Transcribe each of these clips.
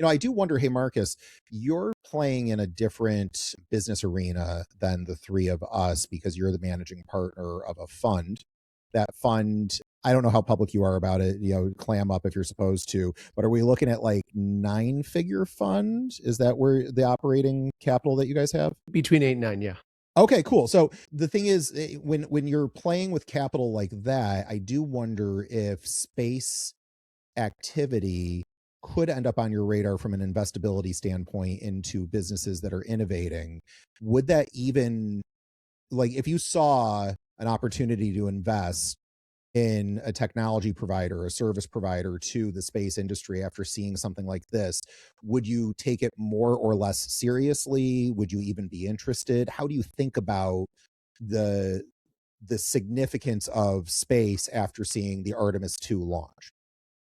I do wonder, hey, Marcus, you're playing in a different business arena than the three of us because you're the managing partner of a fund. That fund, I don't know how public you are about it, clam up if you're supposed to, but are we looking at like 9-figure fund? Is that where the operating capital that you guys have? Between 8 and 9, yeah. Okay, cool. So the thing is, when you're playing with capital like that, I do wonder if space activity could end up on your radar from an investability standpoint into businesses that are innovating. Would that even, like, if you saw an opportunity to invest in a technology provider, a service provider to the space industry after seeing something like this, would you take it more or less seriously? Would you even be interested? How do you think about the significance of space after seeing the Artemis 2 launch?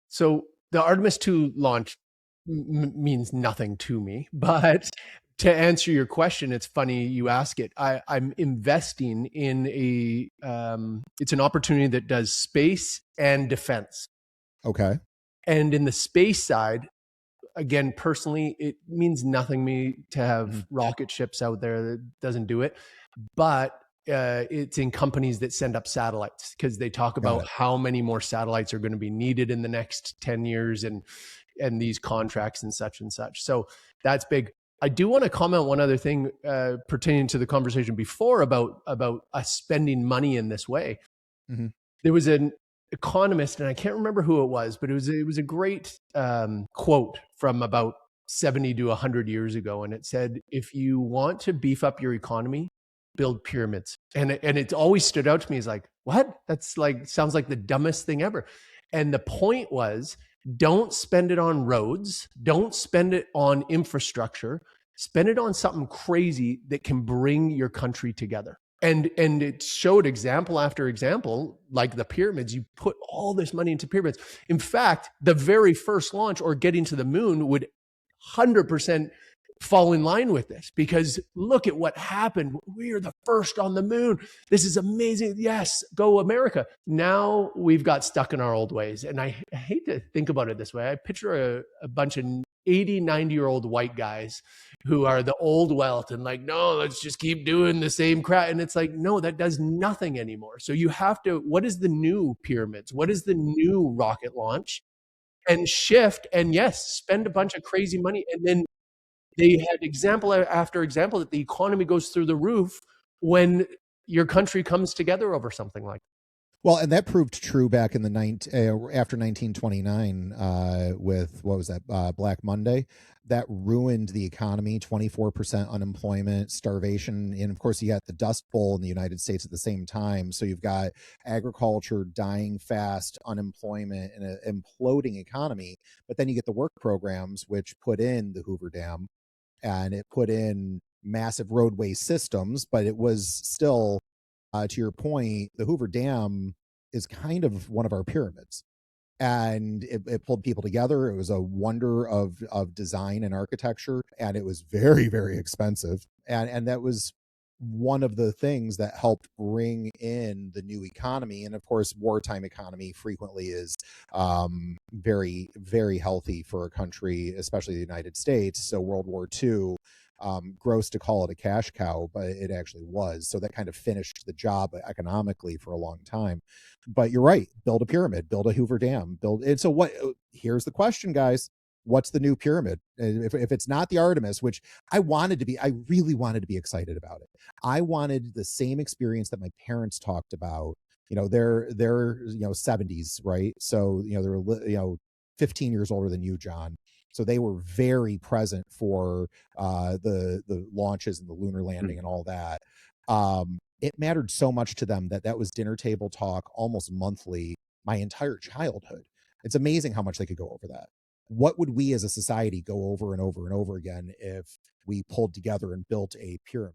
So the Artemis 2 launch means nothing to me, but to answer your question, it's funny you ask it. I'm investing in it's an opportunity that does space and defense. Okay. And in the space side, again, personally, it means nothing to me to have rocket ships out there. That doesn't do it. But it's in companies that send up satellites because they talk about how many more satellites are going to be needed in the next 10 years and these contracts and such and such. So that's big. I do want to comment one other thing pertaining to the conversation before about us spending money in this way. Mm-hmm. There was an economist, and I can't remember who it was, but it was a great quote from about 70 to 100 years ago. And it said, if you want to beef up your economy, build pyramids. And it always stood out to me as like, what? That's like, sounds like the dumbest thing ever. And the point was, don't spend it on roads. Don't spend it on infrastructure. Spend it on something crazy that can bring your country together. And it showed example after example, like the pyramids. You put all this money into pyramids. In fact, the very first launch or getting to the moon would 100% fall in line with this, because look at what happened. We are the first on the moon. This is amazing. Yes, go America. Now we've got stuck in our old ways. And I hate to think about it this way. I picture a bunch of 80, 90-year-old white guys who are the old wealth and like, no, let's just keep doing the same crap. And it's like, no, that does nothing anymore. So you have to, what is the new pyramids? What is the new rocket launch? And shift, and yes, spend a bunch of crazy money. And then they had example after example that the economy goes through the roof when your country comes together over something like that. Well, and that proved true back in the after 1929 with, what was that, Black Monday. That ruined the economy, 24% unemployment, starvation. And of course, you got the Dust Bowl in the United States at the same time. So you've got agriculture dying fast, unemployment, and an imploding economy. But then you get the work programs, which put in the Hoover Dam, and it put in massive roadway systems, but it was still, to your point, the Hoover Dam is kind of one of our pyramids, and it pulled people together. It was a wonder of design and architecture, and it was very, very expensive. And that was one of the things that helped bring in the new economy. And of course, wartime economy frequently is very, very healthy for a country, especially the United States. So World War II, gross to call it a cash cow, but it actually was. So that kind of finished the job economically for a long time. But you're right, build a pyramid, build a Hoover Dam, build it. So what, here's the question, guys. What's the new pyramid? If it's not the Artemis, which I really wanted to be excited about it. I wanted the same experience that my parents talked about. They're 70s, right? So, they're 15 years older than you, John. So they were very present for the launches and the lunar landing and all that. It mattered so much to them that was dinner table talk almost monthly my entire childhood. It's amazing how much they could go over that. What would we as a society go over and over and over again if we pulled together and built a pyramid?